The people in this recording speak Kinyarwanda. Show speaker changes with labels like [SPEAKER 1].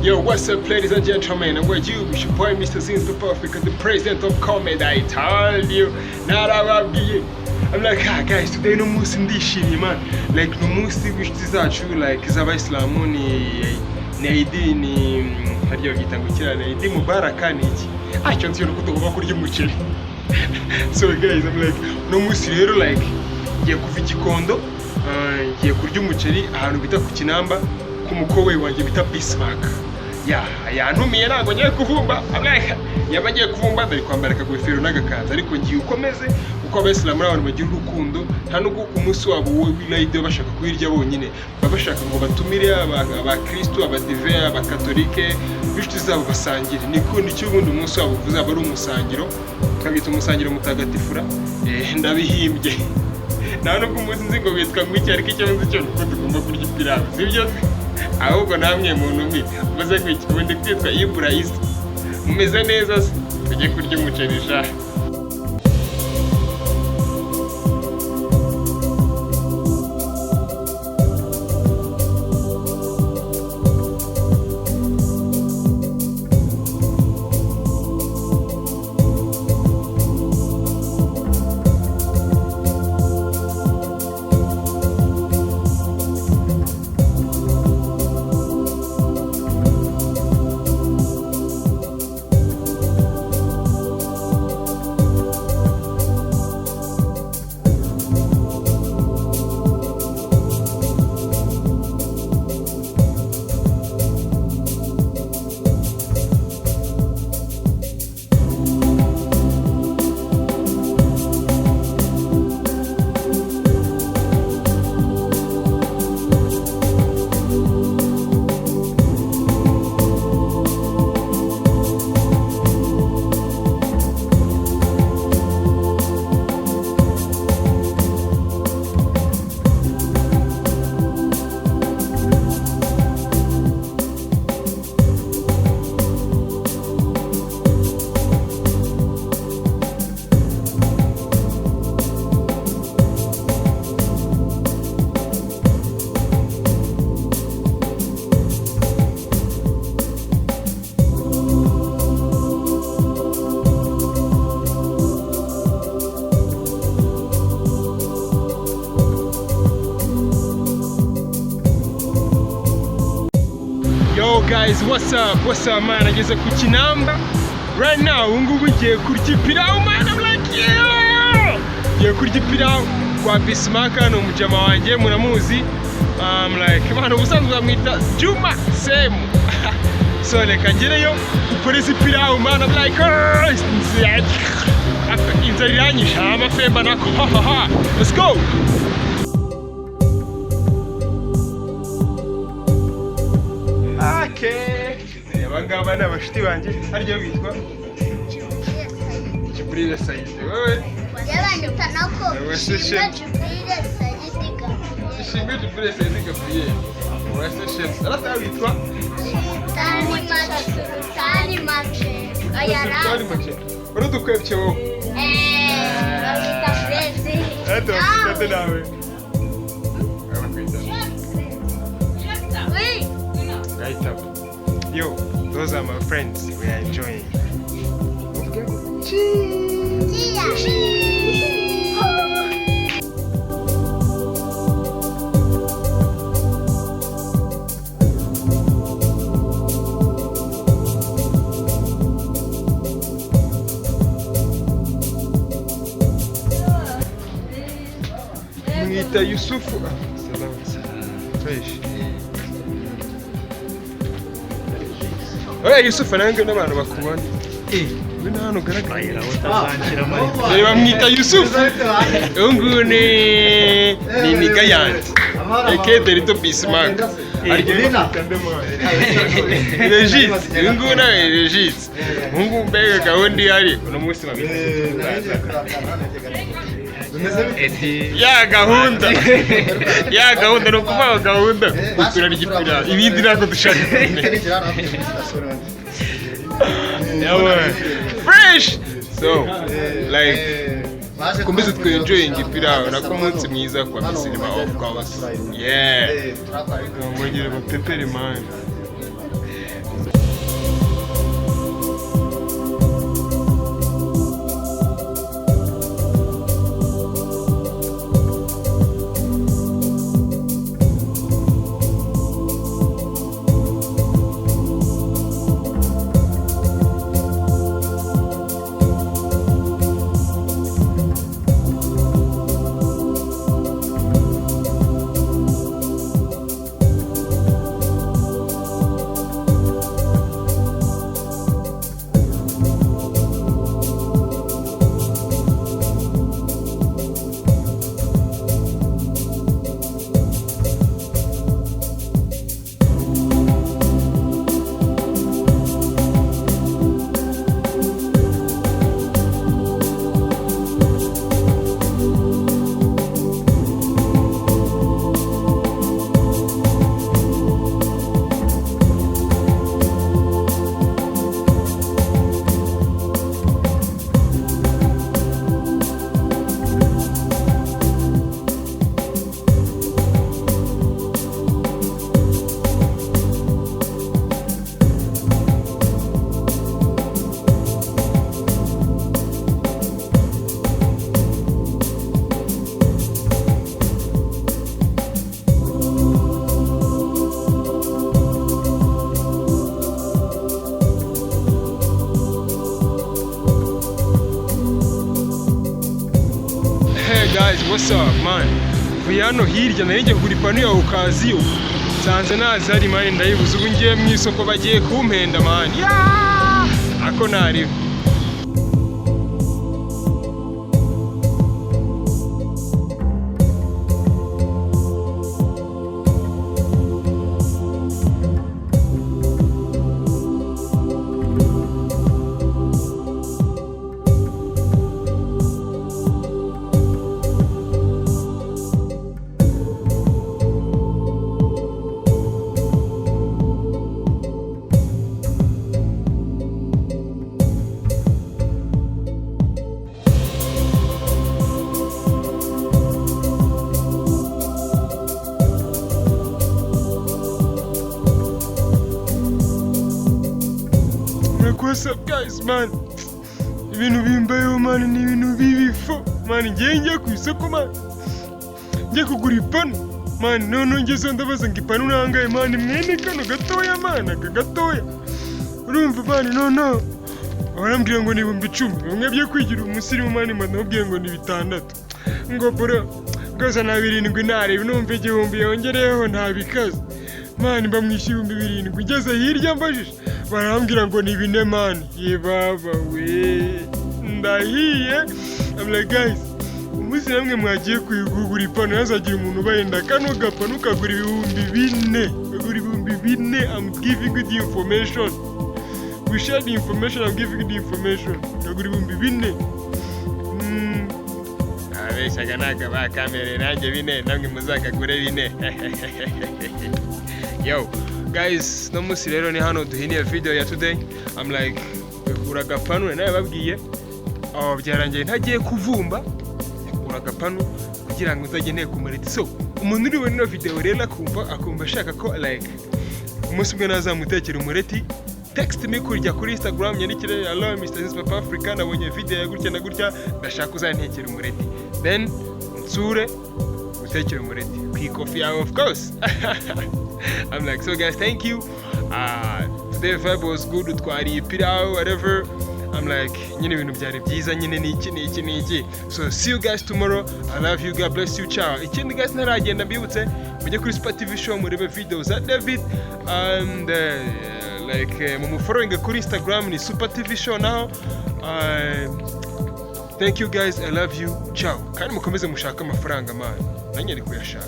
[SPEAKER 1] Yo, what's up, ladies and gentlemen? And with you, it's your boy, Mr. Zins the Perfect, the president of comedy. I told you, not about you. I'm like, guys, today no musi ndishimye, man. Like, no musi wishti zacu, like, z'abayisilamu ni idini hariyo gitangukira ni idini mubaraka ni iki. Cyo nzi no kutugomba kurya umuceri. So guys, I'm like, no musi rero like ngiye kuva igikondo, ngiye kurya umuceri ahantu bita ku Kinamba k'umukowe wanjye bita Bismarck. Yantumiye ntabwo ngiye kuvumba, yaba ngiye kuvumba ndari kwambara akagofero n'agakanzu, ariko ngiye ukomeze uko abayisilamu abantu bagira urukundo, nta nubwo umunsi wabo w'irayidi bashaka kuhirya bonyine, baba bashaka ngo batumire abakristo, abadive, abakatolike, b'inshuti zabo basangire. Nikundi cy'ubundi umunsi wabo uzaba ari umusangiro, twabita umusangiro mutagatifura, ndabihimbye. Nta nubwo umunsi nzi ngo witwa ngwiki, ariko icyo nzi cyo nuko tugomba kurya ipirawu, sibyo? Ahubwo namwe muntu mwe umaze kwiki ubundi kwitwa ipirawu, mumeze neza se? Tujye kurya umuceri sha. Yo guys, what's up man? Ageze ku Kinamba right now. Ngubu ngiye kurya ipirawu man. I'm like yeah, ngiye kurya ipirawu kwa Bismarck, no mujama wanjye muramuzi. I'm like man, ubusanzwe bamwita Juma Semu. So reka ngereyo ukoreza ipirawu man. I'm like inzara iranyisha amafemba nako. Let's go. Abangaba ni abashiti banjye, harya witwa Jibril Said. Wewe
[SPEAKER 2] yabanyuka nako
[SPEAKER 1] Ishimwe Jibril Said Gabriel. Wewe chef arata witwa
[SPEAKER 2] Tani Mache ayara
[SPEAKER 1] uri dukwebye wowe
[SPEAKER 2] babita Frezi
[SPEAKER 1] ate nawe right up. Yo, those are my friends. We are enjoying. Mwita Yusufu. Fresh. Oya Yusufu nange n'abantu bakubona. Wina hano ugaragara utazangira mari. Reba mwita Yusufu. Ungu ni gayanti. Eke Derito Bismarck. Arigina kandemo. Regis, ungu na Regis. Ungu mbega gahunda ihari uno munsi babiri. Ya gahunda no kuva gahunda ukura rigipira ibindi nako dushaka. Fresh. So like kumbizi twe enjoying ipirawu nako munsi mwiza kwa cinema of course. Yeah. Ngongere mupepere man. what's up man? Vuye hano hirya nari ngiye kugura ipanu ya okaziyo nsanze nazari mani ndayibuze, ubu ngiye mu isoko bagiye kumpenda mani ako nariho. What's up guys man? Ibintu bimbayeho man, ni ibintu bibifo man. Ngiye ku isoko man, ngiye kugura ipanu man, none ngeze ndabaza ngo ipanu nangaye man, mwene kano gatoya man, aka gatoya urumva man, no barambwira ngo ni 10,000, bamwe byo kwigira umusirimu man, ndababwira ngo ni 600 ngo bro gaza na 7 narebe numva igihumbi yongereyeho ntabikaze man, bamwishyura 7,000 ngeze hirya mbajije barambwira ngo ni 4 man. Ye baba we ndahiye. I'm like guys, umunsi namwe mwagiye kugura ipanu yazagira umuntu ubayenda kano gapanu kagura 4,000, kagura 4,000. I'm giving you the information, we share the information, I'm giving you the information. Kagura 4,000. Abeshaga nakaba kamera nanjye 4 namwe muzakagure 4. Yo guys, no musi rero ni hano duhiniye video ya today. I'm like kugura gapanu naye babwiye byarangiye ntagiye kuvumba, kugura gapanu kugira ngo nzajye nteko kumureti. So umuntu uri wena video rero akumva ashaka ko like umunsi umwe nazamutekera umureti, text me kuri Instagram nyandikire hello Mr. Zinzi Papa Africa, nabonye video ya gutya na gutya, ndashaka uzantekera umureti, then nsure utekera umureti ku coffee yawe of course. I'm like, so guys, thank you. Today vibe was good, utwari ipirawu whatever. I'm like, nyine ibintu byari byiza, nyine niki. So see you guys tomorrow. I love you, God bless you, ciao. Ikindi guys ntaragenda mbibutse mujye kuri Super TV show murebe videos za David and like mumufollowing kuri Instagram ni Super TV show now. Thank you guys, I love you, ciao. Kandi mukomeze mushaka amafaranga man, nanjye ndi kuyashaka.